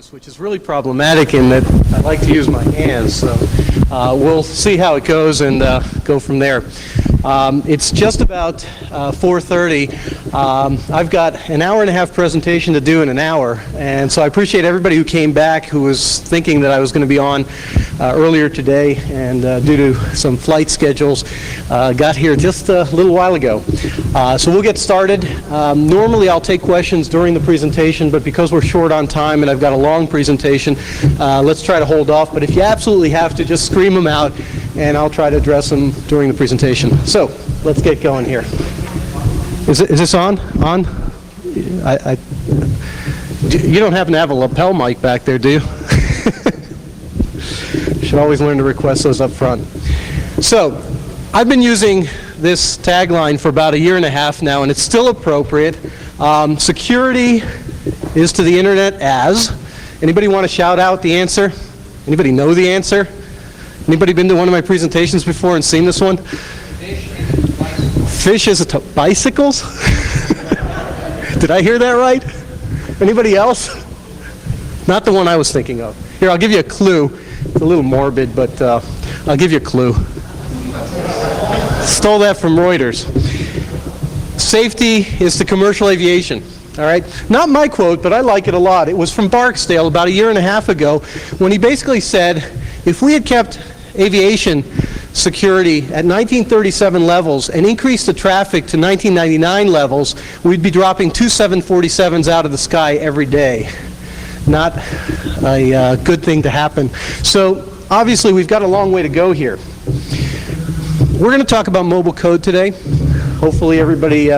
Malicious, which is really problematic in that I like to use my hands. So we'll see how it goes and go from there. It's just about 4:30. I've got an hour and a half presentation to do in an hour, and so I appreciate everybody who came back who was thinking that I was going to be on earlier today, and due to some flight schedules, got here just a little while ago. So we'll get started. Normally I'll take questions during the presentation, but because we're short on time and I've got a long presentation, let's try to hold off. But if you absolutely have to, just scream them out, and I'll try to address them during the presentation. So let's get going here. Is this on? On? You don't happen to have a lapel mic back there, do you? Should always learn to request those up front. So I've been using this tagline for about a year and a half now, and it's still appropriate. Security is to the internet as. Anybody want to shout out the answer? Anybody know the answer? Anybody been to one of my presentations before and seen this one? Fish is to bicycles? Did I hear that right? Anybody else? Not the one I was thinking of. Here, I'll give you a clue. It's a little morbid, but I'll give you a clue. Stole that from Reuters. Safety is to commercial aviation. All right? Not my quote, but I like it a lot. It was from Barksdale about a year and a half ago, when he basically said, if we had kept aviation security at 1937 levels and increased the traffic to 1999 levels, we'd be dropping two 747s out of the sky every day. Not a good thing to happen. So obviously we've got a long way to go here. We're going to talk about mobile code today. Hopefully everybody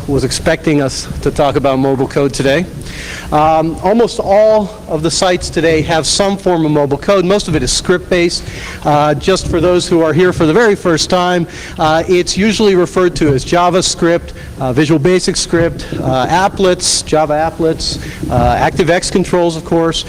was expecting us to talk about mobile code today. Almost all of the sites today have some form of mobile code. Most of it is script-based. Just for those who are here for the very first time, it's usually referred to as JavaScript, Visual Basic Script, applets, Java applets, ActiveX controls, of course.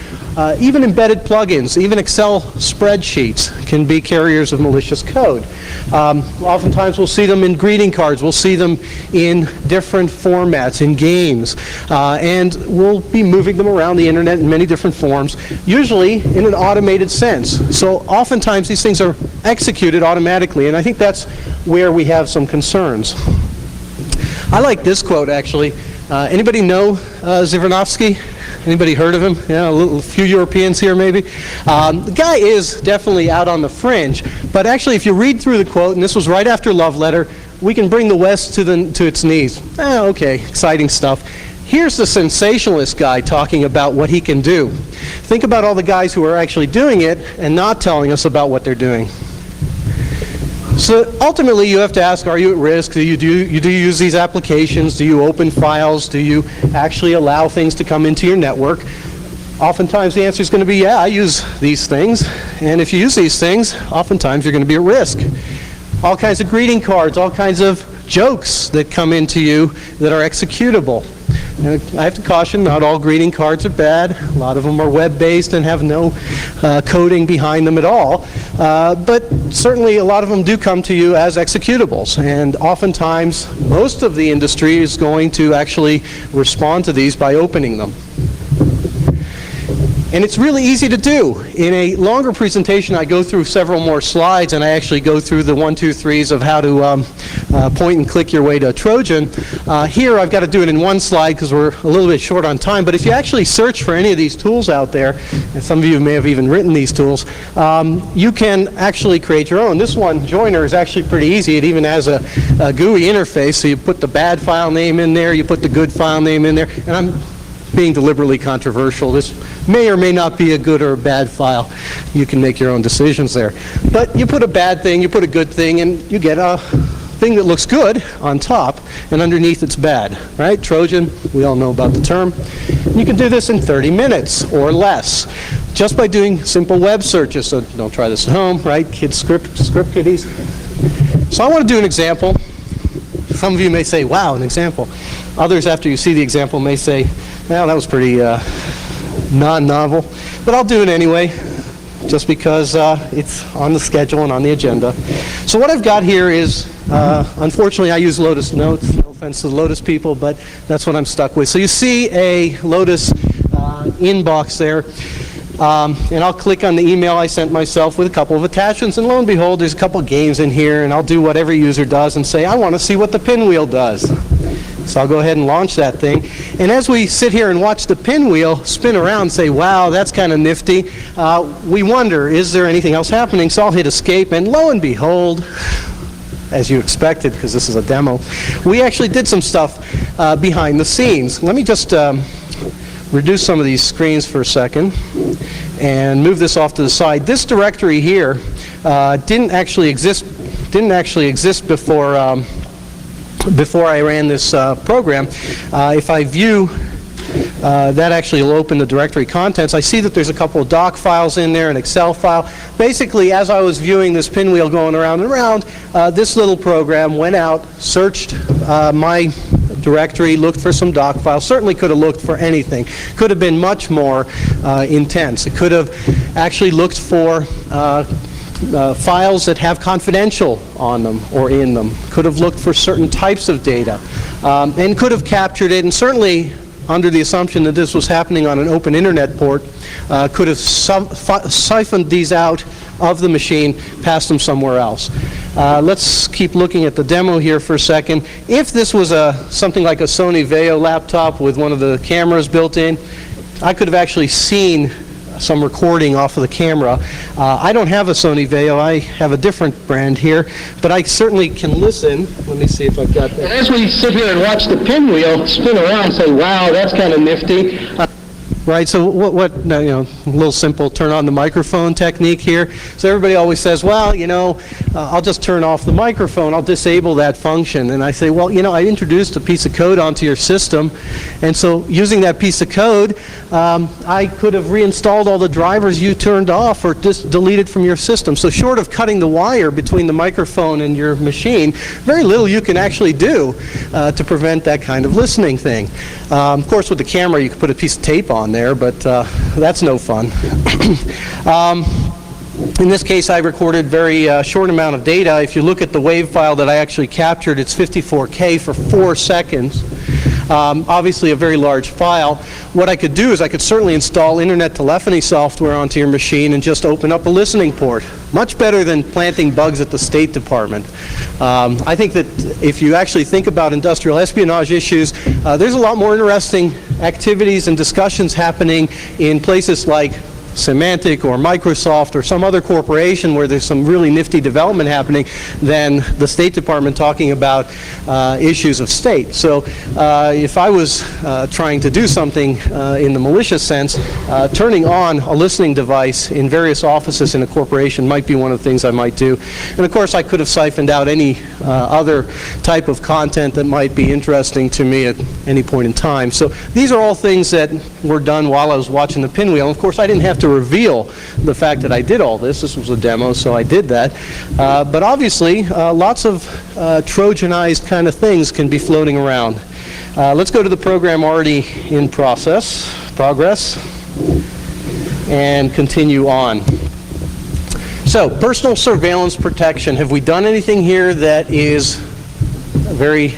Even embedded plugins, even Excel spreadsheets can be carriers of malicious code. Oftentimes we'll see them in greeting cards, we'll see them in different formats, in games, and we'll be moving them around the internet in many different forms, usually in an automated sense. So oftentimes these things are executed automatically, and I think that's where we have some concerns. I like this quote, actually. Anybody know Zivranovsky? Anybody heard of him? Yeah, a few Europeans here maybe. The guy is definitely out on the fringe, but actually if you read through the quote, and this was right after Love Letter, we can bring the West to its knees. Okay, exciting stuff. Here's the sensationalist guy talking about what he can do. Think about all the guys who are actually doing it and not telling us about what they're doing. So ultimately you have to ask, are you at risk? Do you use these applications? Do you open files? Do you actually allow things to come into your network? Oftentimes the answer is going to be, yeah, I use these things. And if you use these things, oftentimes you're going to be at risk. All kinds of greeting cards, all kinds of jokes that come into you that are executable. And I have to caution, not all greeting cards are bad. A lot of them are web-based and have no coding behind them at all. But certainly a lot of them do come to you as executables. And oftentimes, most of the industry is going to actually respond to these by opening them. And it's really easy to do. In a longer presentation, I go through several more slides, and I actually go through the 1, 2, 3s of how to point and click your way to a Trojan. Here, I've got to do it in one slide because we're a little bit short on time. But if you actually search for any of these tools out there, and some of you may have even written these tools, you can actually create your own. This one, Joiner, is actually pretty easy. It even has a GUI interface, so you put the bad file name in there, you put the good file name in there, and I'm being deliberately controversial. This may or may not be a good or a bad file. You can make your own decisions there. But you put a bad thing, you put a good thing, and you get a thing that looks good on top, and underneath it's bad, right? Trojan, we all know about the term. And you can do this in 30 minutes or less, just by doing simple web searches. So don't try this at home, right? Kids script kiddies. So I want to do an example. Some of you may say, wow, an example. Others, after you see the example, may say, well, that was pretty non-novel. But I'll do it anyway, just because it's on the schedule and on the agenda. So what I've got here is, unfortunately, I use Lotus Notes. No offense to the Lotus people, but that's what I'm stuck with. So you see a Lotus inbox there. And I'll click on the email I sent myself with a couple of attachments, and lo and behold, there's a couple of games in here, and I'll do what every user does and say, I want to see what the pinwheel does. So I'll go ahead and launch that thing. And as we sit here and watch the pinwheel spin around and say, wow, that's kind of nifty, we wonder, is there anything else happening? So I'll hit escape, and lo and behold, as you expected, because this is a demo, we actually did some stuff behind the scenes. Let me just reduce some of these screens for a second and move this off to the side. This directory here didn't actually exist before I ran this program. If I view that actually will open the directory contents. I see that there's a couple of doc files in there, an Excel file. Basically, as I was viewing this pinwheel going around and around, this little program went out, searched my directory, looked for some doc files. Certainly could have looked for anything. Could have been much more intense. It could have actually looked for files that have confidential on them or in them. Could have looked for certain types of data and could have captured it, and certainly under the assumption that this was happening on an open internet port, could have siphoned these out of the machine, passed them somewhere else. Let's keep looking at the demo here for a second. If this was something like a Sony Vaio laptop with one of the cameras built in, I could have actually seen some recording off of the camera. I don't have a Sony Vaio. I have a different brand here, but I certainly can listen. Let me see if I've got that. And as we sit here and watch the pinwheel spin around and say, wow, that's kind of nifty. Right, so a little simple turn on the microphone technique here. So everybody always says, well, I'll just turn off the microphone, I'll disable that function. And I say, well, I introduced a piece of code onto your system, and so using that piece of code, I could have reinstalled all the drivers you turned off or just deleted from your system. So short of cutting the wire between the microphone and your machine, very little you can actually do to prevent that kind of listening thing. Of course, with the camera, you could put a piece of tape on there, but that's no fun. In this case, I recorded very short amount of data. If you look at the WAV file that I actually captured, it's 54K for 4 seconds. Obviously a very large file. What I could do is I could certainly install internet telephony software onto your machine and just open up a listening port. Much better than planting bugs at the State Department. I think that if you actually think about industrial espionage issues, there's a lot more interesting activities and discussions happening in places like Symantec or Microsoft or some other corporation where there's some really nifty development happening than the State Department talking about issues of state. So if I was trying to do something in the malicious sense, turning on a listening device in various offices in a corporation might be one of the things I might do. And of course I could have siphoned out any other type of content that might be interesting to me at any point in time. So these are all things that were done while I was watching the pinwheel. Of course I didn't have to reveal the fact that I did all this. This was a demo, so I did that. But obviously, lots of Trojanized kind of things can be floating around. Let's go to the program already in progress, and continue on. So, personal surveillance protection. Have we done anything here that is very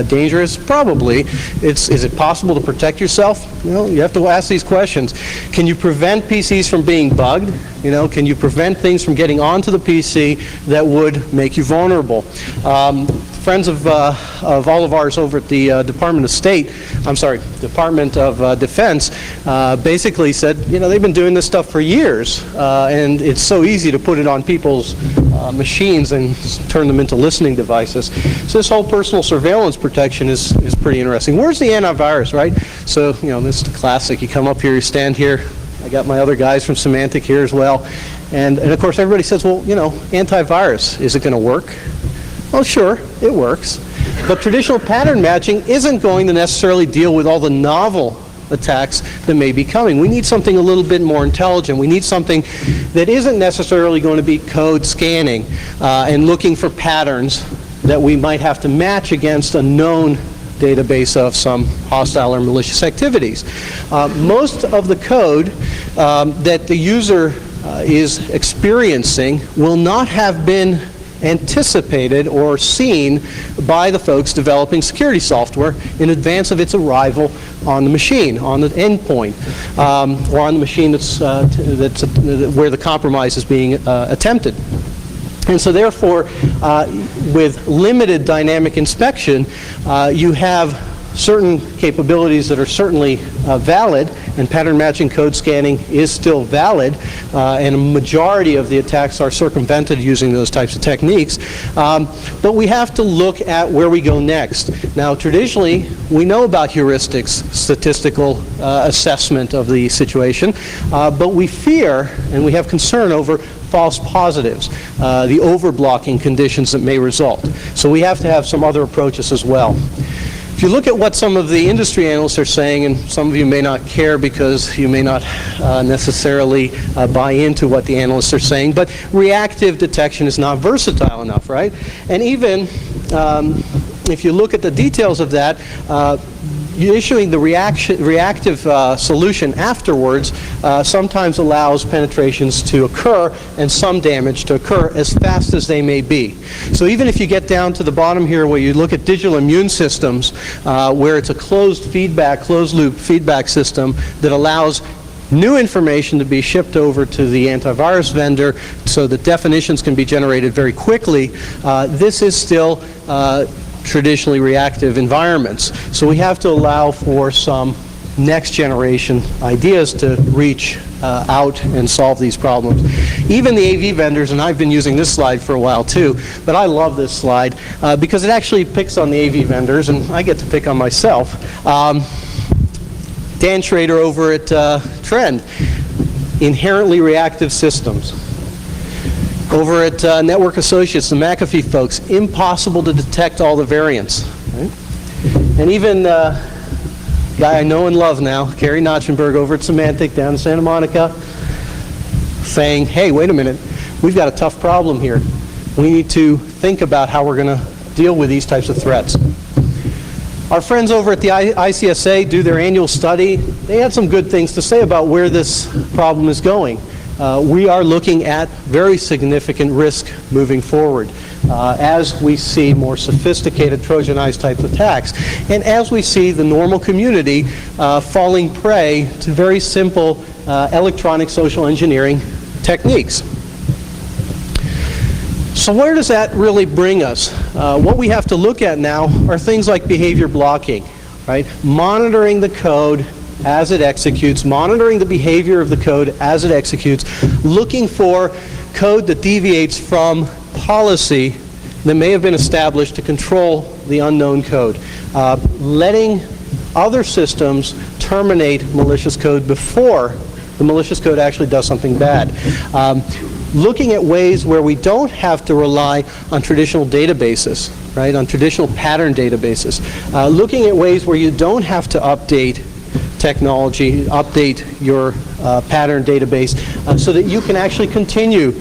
dangerous? Probably. Is it possible to protect yourself? Well, you have to ask these questions. Can you prevent PCs from being bugged? Can you prevent things from getting onto the PC that would make you vulnerable? Friends of all of ours over at the Department of Defense basically said, they've been doing this stuff for years, and it's so easy to put it on people's machines and turn them into listening devices. So this whole personal surveillance protection is pretty interesting. Where's the antivirus, right? So, this is the classic. You come up here, you stand here. I got my other guys from Symantec here as well. And of course, everybody says, well, antivirus, is it going to work? Well, sure, it works. But traditional pattern matching isn't going to necessarily deal with all the novel attacks that may be coming. We need something a little bit more intelligent. We need something that isn't necessarily going to be code scanning and looking for patterns that we might have to match against a known database of some hostile or malicious activities. Most of the code that the user is experiencing will not have been anticipated or seen by the folks developing security software in advance of its arrival on the machine, on the endpoint, or on the machine that's where the compromise is being attempted. And so therefore, with limited dynamic inspection, you have certain capabilities that are certainly valid, and pattern matching code scanning is still valid, and a majority of the attacks are circumvented using those types of techniques. But we have to look at where we go next. Now, traditionally, we know about heuristics, statistical assessment of the situation, but we fear and we have concern over false positives, the overblocking conditions that may result. So we have to have some other approaches as well. If you look at what some of the industry analysts are saying, and some of you may not care because you may not necessarily buy into what the analysts are saying, but reactive detection is not versatile enough, right? And even if you look at the details of that, issuing the reactive solution afterwards sometimes allows penetrations to occur and some damage to occur as fast as they may be. So even if you get down to the bottom here where you look at digital immune systems, where it's a closed loop feedback system that allows new information to be shipped over to the antivirus vendor so that definitions can be generated very quickly, this is still traditionally reactive environments. So we have to allow for some next generation ideas to reach out and solve these problems. Even the AV vendors, and I've been using this slide for a while too, but I love this slide because it actually picks on the AV vendors, and I get to pick on myself. Dan Schrader over at Trend, inherently reactive systems. Over at Network Associates, the McAfee folks, impossible to detect all the variants. Right? And even a guy I know and love now, Gary Notchenberg over at Symantec down in Santa Monica, saying, hey, wait a minute, we've got a tough problem here. We need to think about how we're going to deal with these types of threats. Our friends over at the ICSA do their annual study. They had some good things to say about where this problem is going. We are looking at very significant risk moving forward as we see more sophisticated Trojanized type attacks, and as we see the normal community falling prey to very simple electronic social engineering techniques. So where does that really bring us? What we have to look at now are things like behavior blocking, right? Monitoring the code as it executes, monitoring the behavior of the code as it executes, looking for code that deviates from policy that may have been established to control the unknown code, letting other systems terminate malicious code before the malicious code actually does something bad. Looking at ways where we don't have to rely on traditional databases, right, on traditional pattern databases. Looking at ways where you don't have to update technology, update your pattern database so that you can actually continue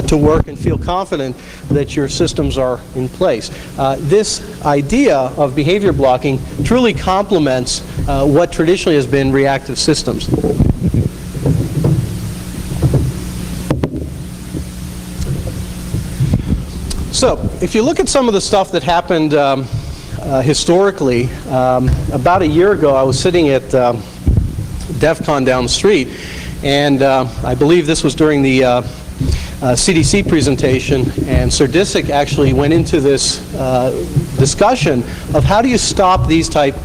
to work and feel confident that your systems are in place. This idea of behavior blocking truly complements what traditionally has been reactive systems. So, if you look at some of the stuff that happened historically, about a year ago I was sitting at DEF CON down the street, and I believe this was during the CDC presentation, and Sir Disick actually went into this discussion of how do you stop these types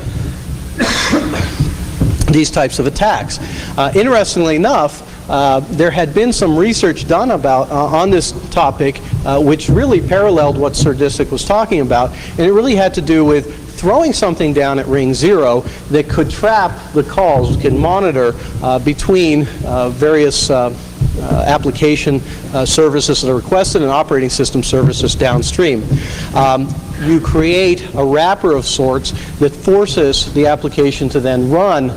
of attacks. Interestingly enough, there had been some research done on this topic which really paralleled what Sir Disick was talking about, and it really had to do with throwing something down at ring 0 that could trap the calls, can monitor between various application services that are requested and operating system services downstream. You create a wrapper of sorts that forces the application to then run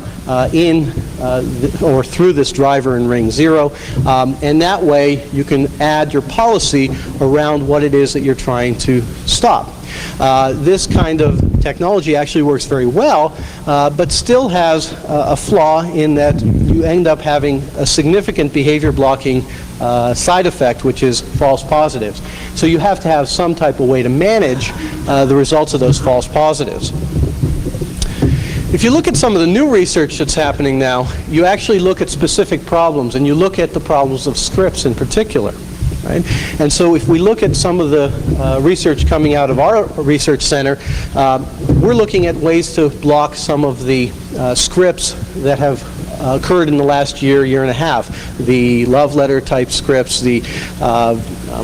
or through this driver in ring 0, and that way you can add your policy around what it is that you're trying to stop. This kind of technology actually works very well, but still has a flaw in that you end up having a significant behavior blocking side effect, which is false positives. So you have to have some type of way to manage the results of those false positives. If you look at some of the new research that's happening now, you actually look at specific problems, and you look at the problems of scripts in particular. Right? And so if we look at some of the research coming out of our research center, we're looking at ways to block some of the scripts that have occurred in the last year, year and a half. The love letter type scripts, the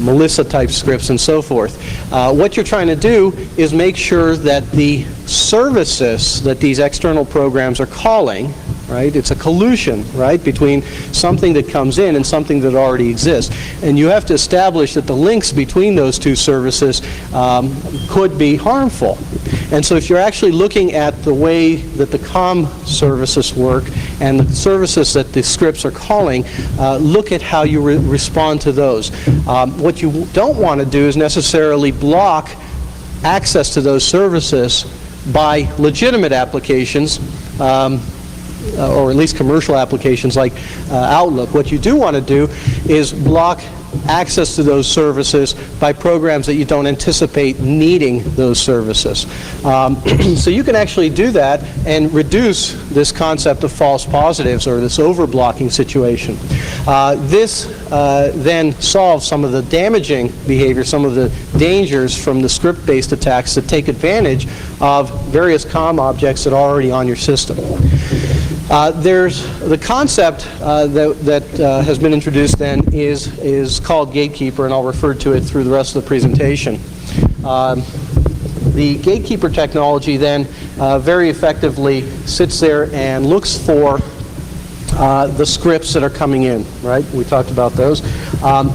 Melissa type scripts, and so forth. What you're trying to do is make sure that the services that these external programs are calling, right? It's a collusion, right, between something that comes in and something that already exists. And you have to establish that the links between those two services could be harmful. And so if you're actually looking at the way that the comm services work and the services that the scripts are calling, look at how you respond to those. What you don't want to do is necessarily block access to those services by legitimate applications, or at least commercial applications like Outlook. What you do want to do is block access to those services by programs that you don't anticipate needing those services. So you can actually do that and reduce this concept of false positives or this overblocking situation. This then solves some of the damaging behavior, some of the dangers from the script-based attacks that take advantage of various comm objects that are already on your system. There's the concept that has been introduced then is called gatekeeper, and I'll refer to it through the rest of the presentation. The gatekeeper technology then very effectively sits there and looks for the scripts that are coming in, right? We talked about those.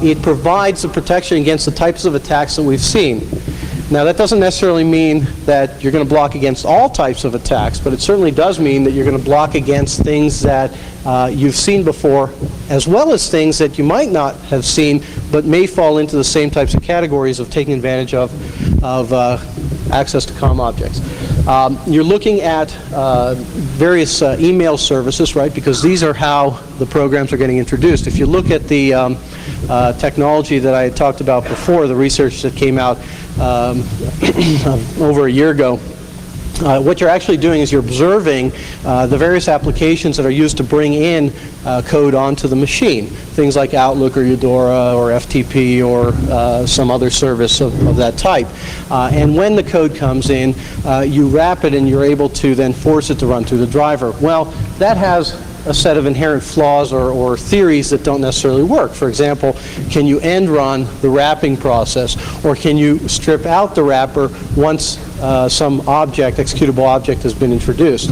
It provides the protection against the types of attacks that we've seen. Now, that doesn't necessarily mean that you're going to block against all types of attacks, but it certainly does mean that you're going to block against things that you've seen before, as well as things that you might not have seen, but may fall into the same types of categories of taking advantage of access to comm objects. You're looking at various email services, right, because these are how the programs are getting introduced. If you look at the technology that I had talked about before, the research that came out over a year ago, what you're actually doing is you're observing the various applications that are used to bring in code onto the machine. Things like Outlook or Eudora or FTP or some other service of that type. And when the code comes in, you wrap it and you're able to then force it to run through the driver. Well, that has a set of inherent flaws or theories that don't necessarily work. For example, can you end run the wrapping process, or can you strip out the wrapper once some object, executable object, has been introduced?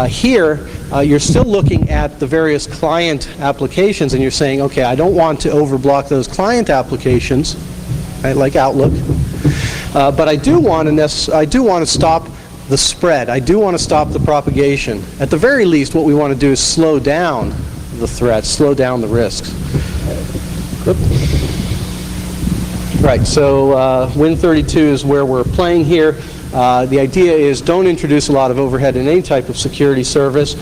Here, you're still looking at the various client applications, and you're saying, okay, I don't want to overblock those client applications, right, like Outlook, but I do want to stop the spread. I do want to stop the propagation. At the very least, what we want to do is slow down the threats, slow down the risks. Right, so Win32 is where we're playing here. The idea is don't introduce a lot of overhead in any type of security service.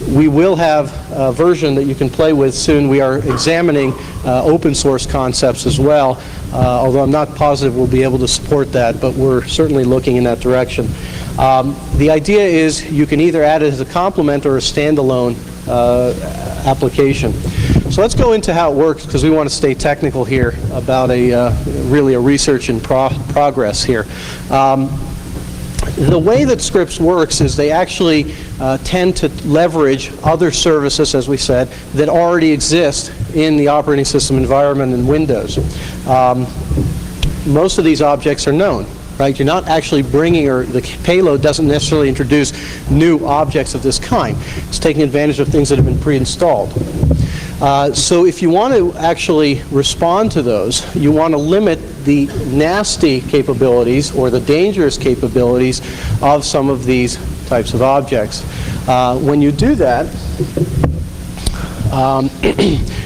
We will have a version that you can play with soon. We are examining open source concepts as well, although I'm not positive we'll be able to support that, but we're certainly looking in that direction. The idea is you can either add it as a complement or a standalone application. So let's go into how it works, because we want to stay technical here about really a research in progress here. The way that scripts works is they actually tend to leverage other services, as we said, that already exist in the operating system environment in Windows. Most of these objects are known, right? You're not actually bringing, or the payload doesn't necessarily introduce new objects of this kind. It's taking advantage of things that have been pre-installed. So if you want to actually respond to those, you want to limit the nasty capabilities or the dangerous capabilities of some of these types of objects. When you do that,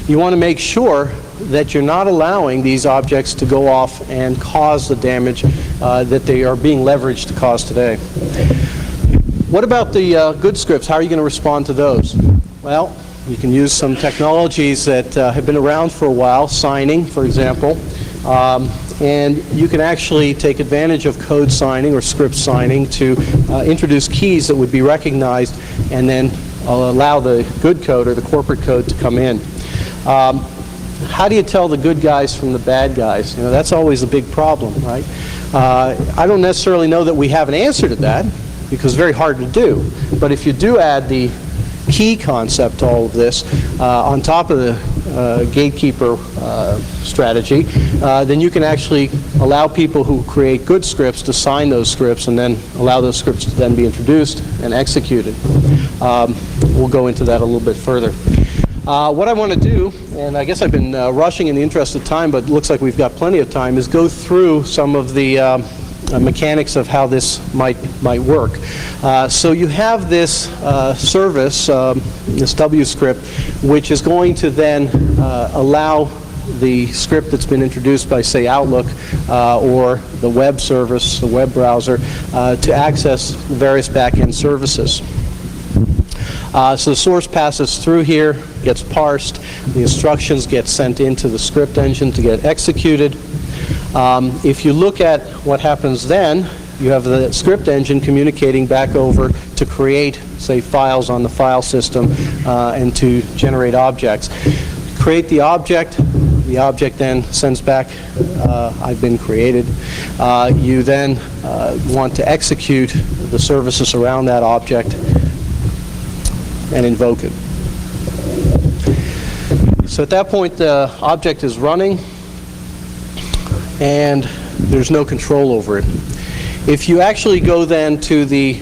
you want to make sure that you're not allowing these objects to go off and cause the damage that they are being leveraged to cause today. What about the good scripts? How are you going to respond to those? Well, You can use some technologies that have been around for a while, signing, for example. And you can actually take advantage of code signing or script signing to introduce keys that would be recognized and then allow the good code or the corporate code to come in. How do you tell the good guys from the bad guys? You know, that's always a big problem, right? I don't necessarily know that we have an answer to that because it's very hard to do. But if you do add the key concept to all of this on top of the gatekeeper strategy, then you can actually allow people who create good scripts to sign those scripts and then allow those scripts to then be introduced and executed. We'll go into that a little bit further. What I want to do, and I guess I've been rushing in the interest of time, but it looks like we've got plenty of time, is go through some of the mechanics of how this might work. So you have this service, this W script, which is going to then allow the script that's been introduced by, say, Outlook or the web service, the web browser, to access various back-end services. So the source passes through here, gets parsed, the instructions get sent into the script engine to get executed. If you look at what happens then, you have the script engine communicating back over to create, say, files on the file system and to generate objects. Create the object then sends back, I've been created. You then want to execute the services around that object and invoke it. So at that point, the object is running and there's no control over it. If you actually go then to the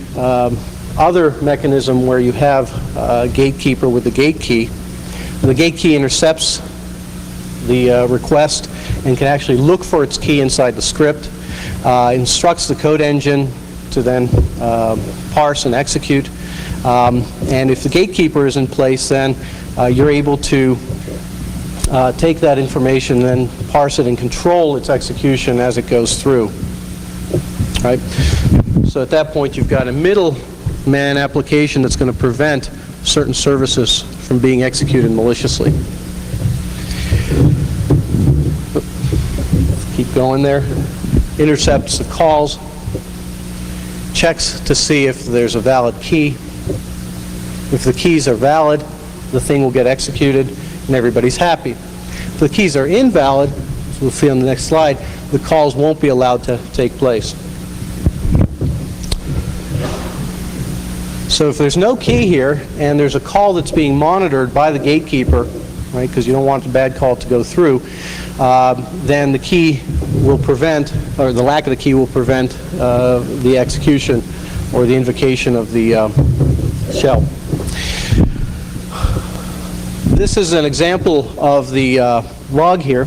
other mechanism where you have a gatekeeper with the gate key, the gate key intercepts the request and can actually look for its key inside the script, instructs the code engine to then parse and execute. And if the gatekeeper is in place, then you're able to take that information, then parse it and control its execution as it goes through. Right? So at that point, you've got a middleman application that's going to prevent certain services from being executed maliciously. Keep going there. Intercepts the calls, checks to see if there's a valid key. If the keys are valid, the thing will get executed and everybody's happy. If the keys are invalid, as we'll see on the next slide, the calls won't be allowed to take place. So if there's no key here and there's a call that's being monitored by the gatekeeper, right, because you don't want the bad call to go through, then the key will prevent, or the lack of the key will prevent the execution or the invocation of the shell. This is an example of the log here.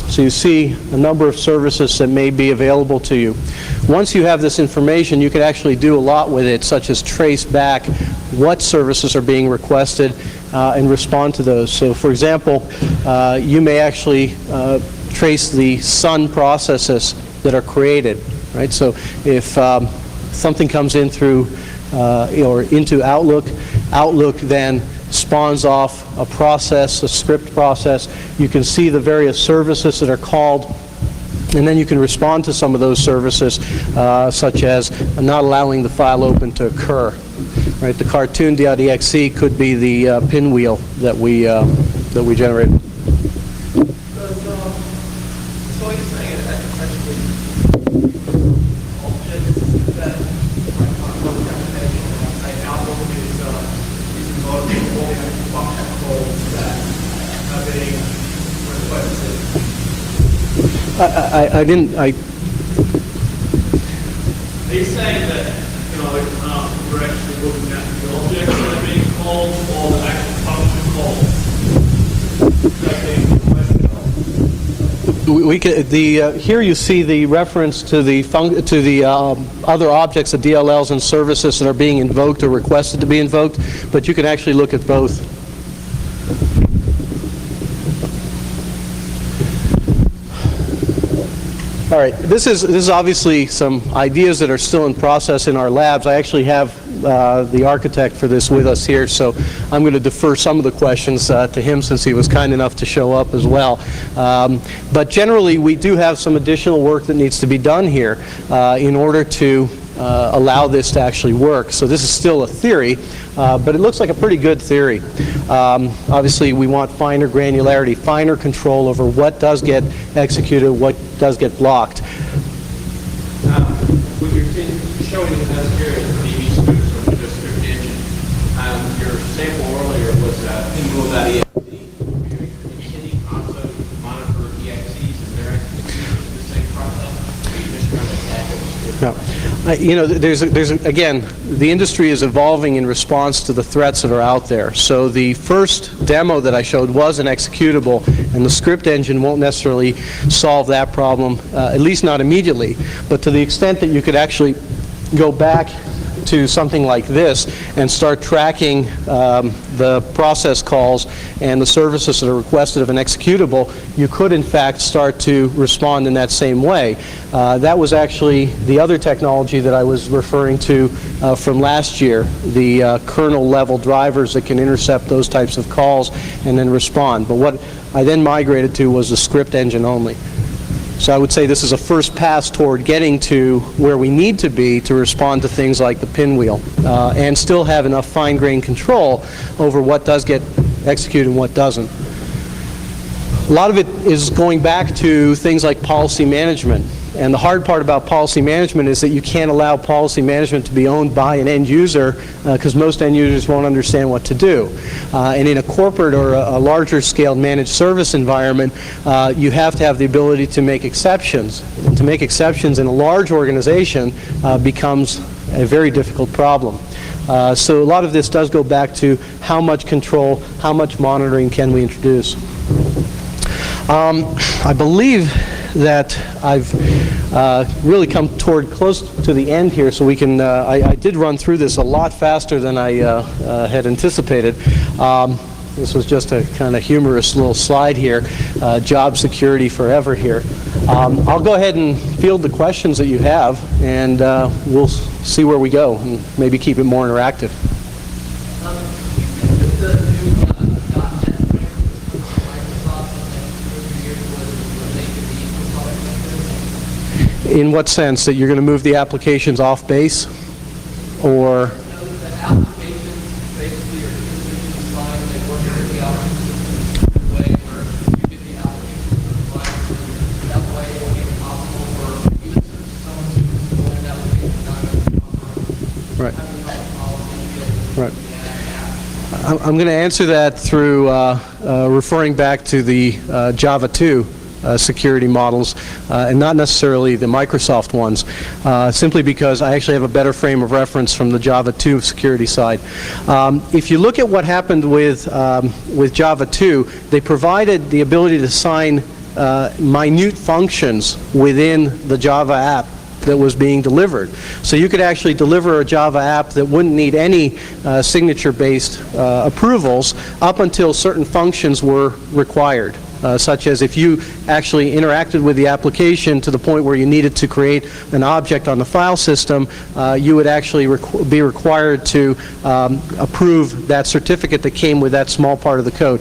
So you see a number of services that may be available to you. Once you have this information, you can actually do a lot with it, such as trace back what services are being requested and respond to those. So for example, you may actually trace the Sun processes that are created, right? So if something comes in through or into Outlook, Outlook then spawns off a process, a script process. You can see the various services that are called, and then you can respond to some of those services, such as not allowing the file open to occur. Right, the cartoon.exe could be the pinwheel that we generated. So you're saying that essentially objects that Outlook is involved in all the function calls that are being requested. I didn't. Are you saying that we're actually looking at the objects that are being called or the actual function calls that are being requested? We can, here you see the reference to the other objects, the DLLs and services that are being invoked or requested to be invoked, but you can actually look at both. All right, this is obviously some ideas that are still in process in our labs. I actually have the architect for this with us here, so I'm going to defer some of the questions to him since he was kind enough to show up as well. But generally, we do have some additional work that needs to be done here in order to allow this to actually work. So this is still a theory, but it looks like a pretty good theory. Obviously, we want finer granularity, finer control over what does get executed, what does get blocked. What you're showing us here is DB scripts or just script engine. Your sample earlier was pinwheel.exe. Can you also monitor EXEs and their execution in the same process? Or are you just trying to tackle the script? No. You know, again, the industry is evolving in response to the threats that are out there. So the first demo that I showed was an executable, and the script engine won't necessarily solve that problem, at least not immediately. But to the extent that you could actually go back to something like this and start tracking the process calls and the services that are requested of an executable, you could in fact start to respond in that same way. That was actually the other technology that I was referring to from last year, the kernel level drivers that can intercept those types of calls and then respond. But what I then migrated to was the script engine only. So I would say this is a first pass toward getting to where we need to be to respond to things like the pinwheel and still have enough fine-grained control over what does get executed and what doesn't. A lot of it is going back to things like policy management. And the hard part about policy management is that you can't allow policy management to be owned by an end user because most end users won't understand what to do. And in a corporate or a larger scale managed service environment, you have to have the ability to make exceptions. And to make exceptions in a large organization becomes a very difficult problem. So a lot of this does go back to how much control, how much monitoring can we introduce. I believe that I've really come toward close to the end here, so we can, I did run through this a lot faster than I had anticipated. This was just a kind of humorous little slide here, job security forever here. I'll go ahead and field the questions that you have, and we'll see where we go, and maybe keep it more interactive. In what sense? That you're going to move the applications off base? Or? The applications basically are decisions assigned and they work in the operations way where you get the applications provided. That way it will be possible for users, someone to pull an application down. Right. Right. I'm going to answer that through referring back to the Java 2 security models and not necessarily the Microsoft ones, simply because I actually have a better frame of reference from the Java 2 security side. If you look at what happened with Java 2, they provided the ability to assign minute functions within the Java app that was being delivered. So you could actually deliver a Java app that wouldn't need any signature-based approvals up until certain functions were required. Such as if you actually interacted with the application to the point where you needed to create an object on the file system, you would actually be required to approve that certificate that came with that small part of the code.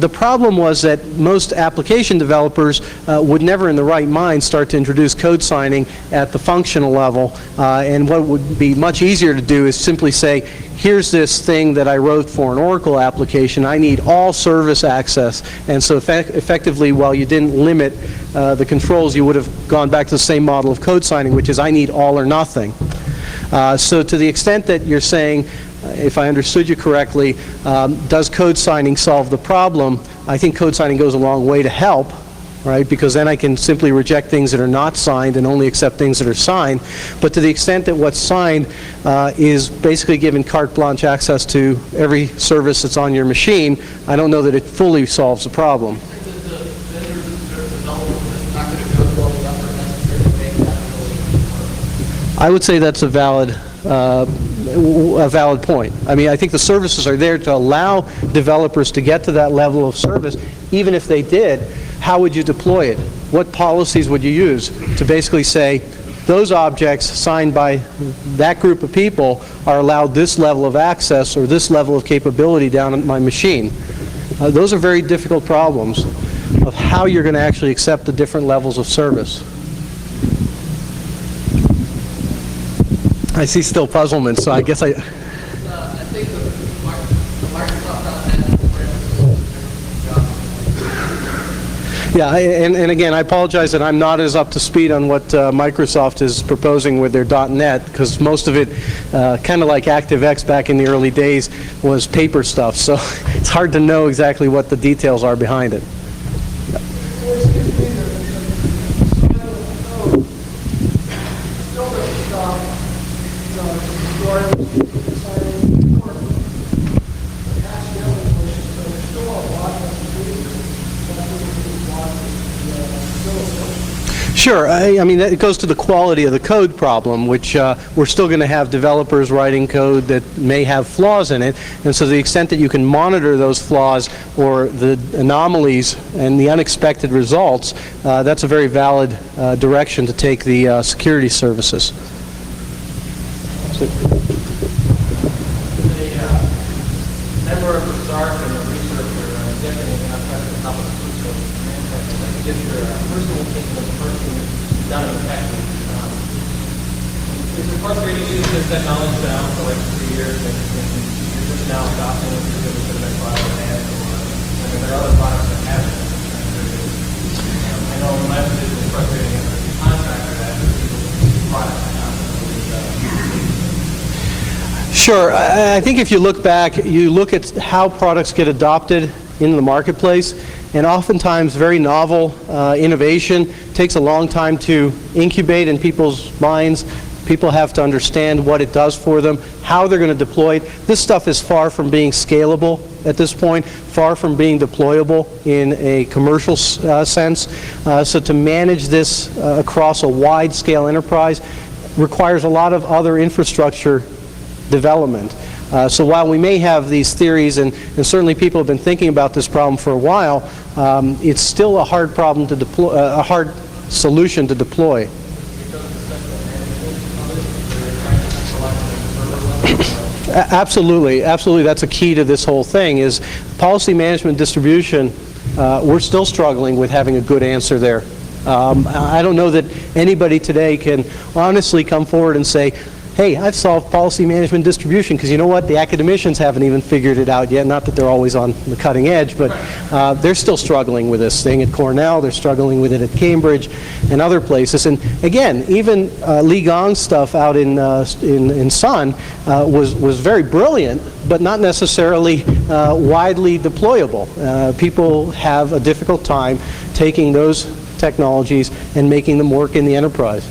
The problem was that most application developers would never in the right mind start to introduce code signing at the functional level, and what would be much easier to do is simply say, here's this thing that I wrote for an Oracle application. I need all service access. And so effectively, while you didn't limit the controls, you would have gone back to the same model of code signing, which is I need all or nothing. So to the extent that you're saying, if I understood you correctly, does code signing solve the problem? I think code signing goes a long way to help. Right? Because then I can simply reject things that are not signed and only accept things that are signed. But to the extent that what's signed is basically given carte blanche access to every service that's on your machine, I don't know that it fully solves the problem. I would say that's a valid point. I mean, I think the services are there to allow developers to get to that level of service. Even if they did, how would you deploy it? What policies would you use to basically say, those objects signed by that group of people are allowed this level of access or this level of capability down at my machine. Those are very difficult problems of how you're going to actually accept the different levels of service. I see still puzzlement, so I guess I think the Microsoft.net program is a Yeah, and again, I apologize that I'm not as up to speed on what Microsoft is proposing with their .NET, because most of it, kind of like ActiveX back in the early days, was paper stuff. So it's hard to know exactly what the details are behind it. Sure. I mean, it goes to the quality of the code problem, which we're still going to have developers writing code that may have flaws in it. And so to the extent that you can monitor those flaws or the anomalies and the unexpected results, that's a very valid direction to take the security services. So, Member of the SARC and a researcher, executive, and I'm trying to top of the food service, get your personal opinion of the person done in Texas. Is it frustrating using this technology now for like 3 years and you're just now adopting it because it should have been filed in advance, or there are other products that haven't? I know in my position it's frustrating as a contractor that people products are not Sure. I think if you look back, you look at how products get adopted in the marketplace, and oftentimes very novel innovation takes a long time to incubate in people's minds. People have to understand what it does for them, how they're going to deploy it. This stuff is far from being scalable at this point, far from being deployable in a commercial sense. So to manage this across a wide-scale enterprise requires a lot of other infrastructure development. So while we may have these theories, and certainly people have been thinking about this problem for a while, it's still a hard problem to deploy, a hard solution to deploy. Absolutely, absolutely. That's a key to this whole thing. Is policy management distribution. We're still struggling with having a good answer there. I don't know that anybody today can honestly come forward and say, hey, I've solved policy management distribution, because you know what? The academicians haven't even figured it out yet. Not that they're always on the cutting edge, but they're still struggling with this thing at Cornell. They're struggling with it at Cambridge and other places. And again, even Li Gong's stuff out in Sun was very brilliant, but not necessarily widely deployable. People have a difficult time taking those technologies and making them work in the enterprise.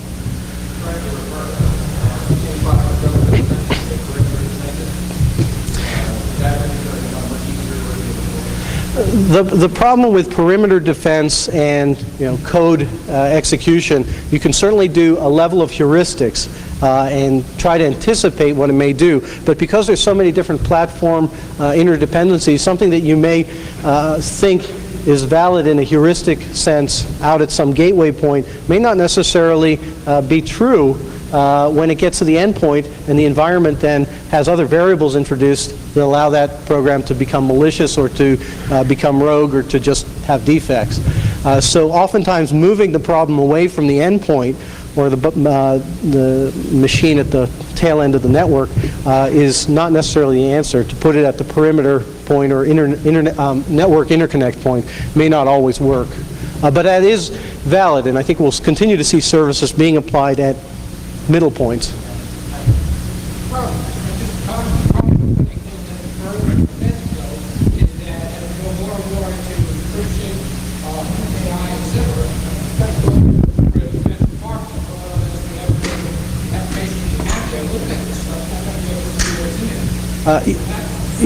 The problem with perimeter defense and code execution, you can certainly do a level of heuristics and try to anticipate what it may do. But because there's so many different platform interdependencies, something that you may think is valid in a heuristic sense out at some gateway point may not necessarily be true when it gets to the endpoint and the environment then has other variables introduced that allow that program to become malicious or to become rogue or to just have defects. So oftentimes moving the problem away from the endpoint or the machine at the tail end of the network is not necessarily the answer. To put it at the perimeter point or network interconnect point may not always work. But that is valid, and I think we'll continue to see services being applied at middle points.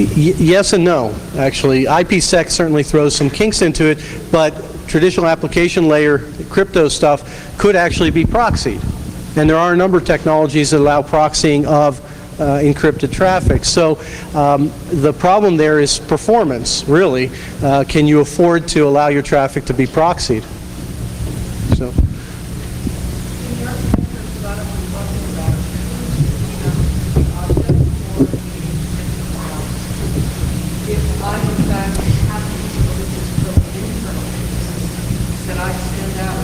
Yes and no, actually. IPsec certainly throws some kinks into it, but traditional application layer crypto stuff could actually be proxied. And there are a number of technologies that allow proxying of encrypted traffic. So the problem there is performance, really. Can you afford to allow your traffic to be proxied? So. that I send out a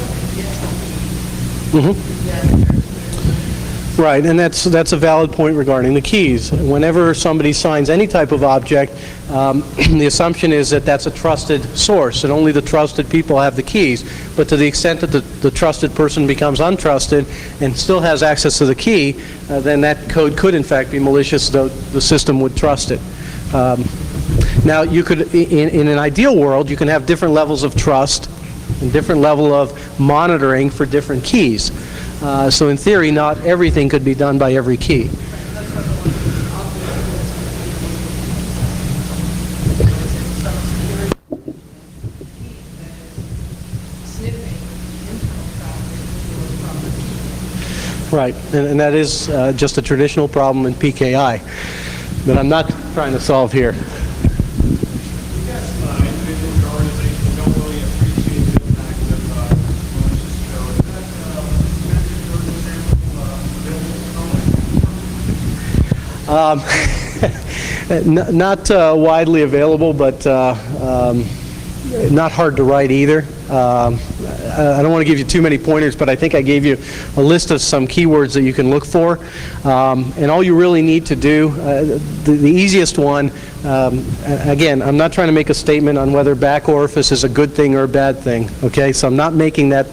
Mhm. yes, Right, and that's a valid point regarding the keys. Whenever somebody signs any type of object, the assumption is that that's a trusted source, and only the trusted people have the keys. But to the extent that the trusted person becomes untrusted and still has access to the key, then that code could in fact be malicious, though the system would trust it. Now, you could, in an ideal world, you can have different levels of trust and different level of monitoring for different keys. So in theory, not everything could be done by every key. Right, and that is just a traditional problem in PKI that I'm not trying to solve here. Individuals or organizations don't really appreciate the impact of malicious code. Is that metric or example Not widely available, but not hard to write either. I don't want to give you too many pointers, but I think I gave you a list of some keywords that you can look for. And all you really need to do, the easiest one, again, I'm not trying to make a statement on whether back orifice is a good thing or a bad thing, okay? So I'm not making that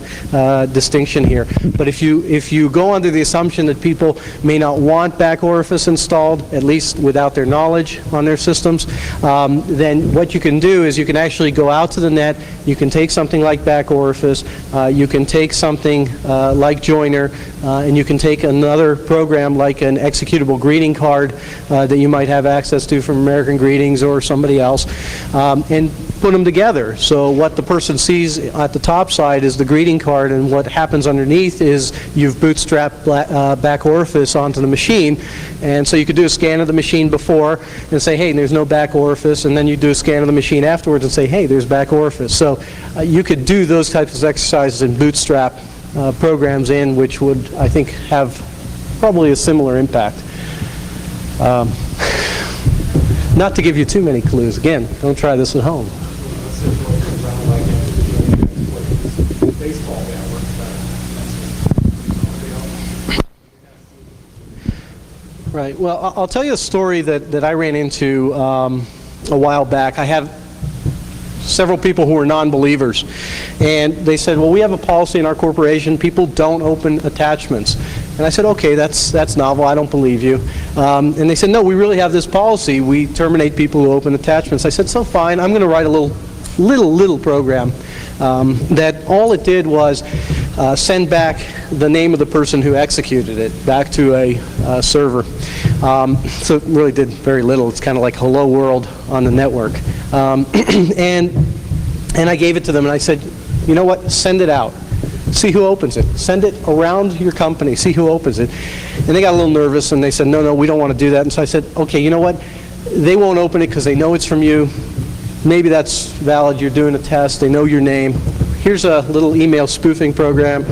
distinction here. But if you go under the assumption that people may not want back orifice installed, at least without their knowledge on their systems, then what you can do is you can actually go out to the net, you can take something like back orifice, you can take something like Joiner, and you can take another program like an executable greeting card that you might have access to from American Greetings or somebody else, and put them together. So what the person sees at the top side is the greeting card, and what happens underneath is you've bootstrapped back orifice onto the machine. And so you could do a scan of the machine before and say, hey, there's no back orifice, and then you do a scan of the machine afterwards and say, hey, there's back orifice. So you could do those types of exercises and bootstrap programs in, which would, I think, have probably a similar impact. Not to give you too many clues. Again, don't try this at home. Right. Well, I'll tell you a story that I ran into a while back. I have several people who are non-believers, and they said, well, we have a policy in our corporation, people don't open attachments. And I said, okay, that's novel, I don't believe you. And they said, no, we really have this policy, we terminate people who open attachments. I said, so fine, I'm going to write a little program that all it did was send back the name of the person who executed it back to a server. So it really did very little. It's kind of like hello world on the network. And I gave it to them and I said, you know what, send it out. See who opens it. Send it around your company. See who opens it. And they got a little nervous and they said, no, we don't want to do that. And so I said, okay, you know what, they won't open it because they know it's from you. Maybe that's valid. You're doing a test. They know your name. Here's a little email spoofing program.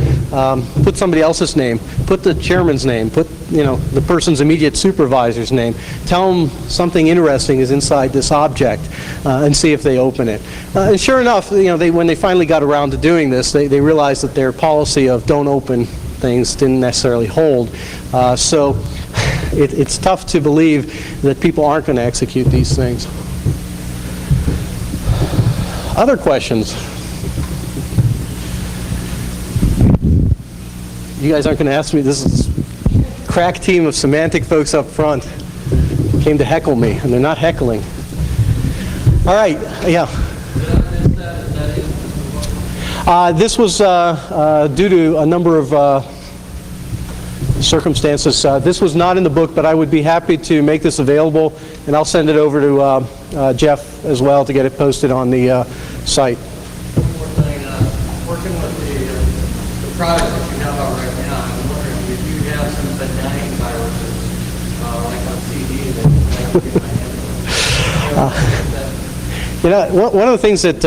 Put somebody else's name. Put the chairman's name. Put, the person's immediate supervisor's name. Tell them something interesting is inside this object, and see if they open it. And sure enough, when they finally got around to doing this, they realized that their policy of don't open things didn't necessarily hold. So it's tough to believe that people aren't going to execute these things. Other questions? You guys aren't going to ask me. This is a crack team of semantic folks up front came to heckle me, and they're not heckling. All right, yeah. This was due to a number of circumstances. This was not in the book, but I would be happy to make this available, and I'll send it over to Jeff as well to get it posted on the site. One more thing, working with the product that you have out right now, I'm wondering if you have some benign viruses, like on CD, that you might get my hands on. You know, one of the things that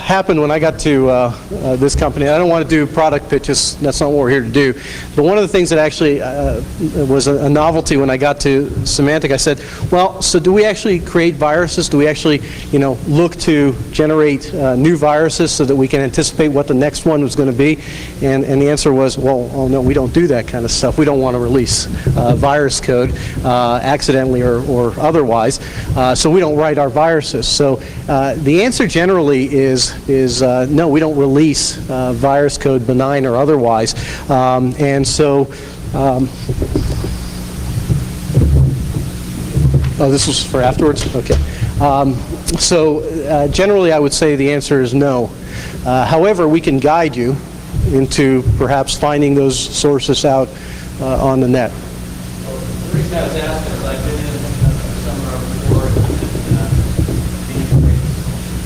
happened when I got to this company, I don't want to do product pitches, that's not what we're here to do, but one of the things that actually was a novelty when I got to Symantec, I said, well, so do we actually create viruses? Do we actually, you know, look to generate new viruses so that we can anticipate what the next one was going to be? And the answer was, well, oh no, we don't do that kind of stuff. We don't want to release virus code accidentally or otherwise, so we don't write our viruses. So the answer generally is no, we don't release virus code, benign or otherwise. And so, oh, this was for afterwards? Okay. So generally I would say the answer is no. However, we can guide you into perhaps finding those sources out on the net. Well, the reason I was asking is I've been in some of our reports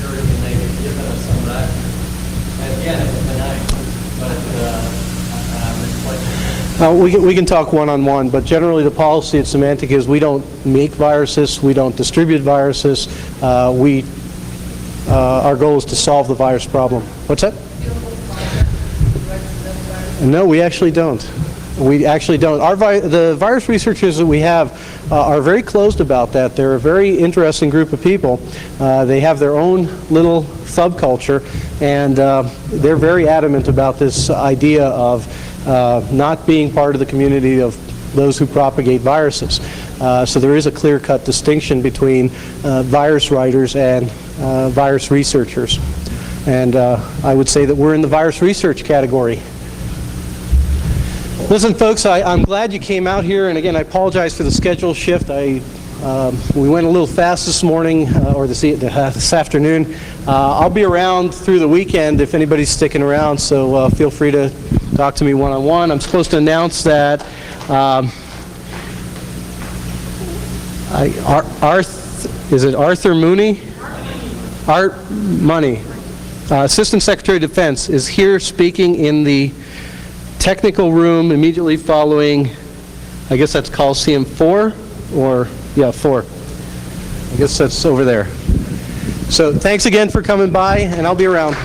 and they've given us some of that. And again, it's benign, but We can talk one-on-one, but generally the policy at Symantec is we don't make viruses, we don't distribute viruses. Our goal is to solve the virus problem. What's that? No, we actually don't. We actually don't. The virus researchers that we have are very closed about that. They're a very interesting group of people. They have their own little subculture, and they're very adamant about this idea of not being part of the community of those who propagate viruses. So there is a clear-cut distinction between virus writers and virus researchers. And I would say that we're in the virus research category. Listen, folks, I'm glad you came out here, and again, I apologize for the schedule shift. We went a little fast this morning, or this afternoon. I'll be around through the weekend if anybody's sticking around, so feel free to talk to me one-on-one. I'm supposed to announce that is it Arthur Mooney? Art Money, Assistant Secretary of Defense, is here speaking in the technical room immediately following, I guess that's Coliseum 4, or, yeah, 4. I guess that's over there. So thanks again for coming by, and I'll be around.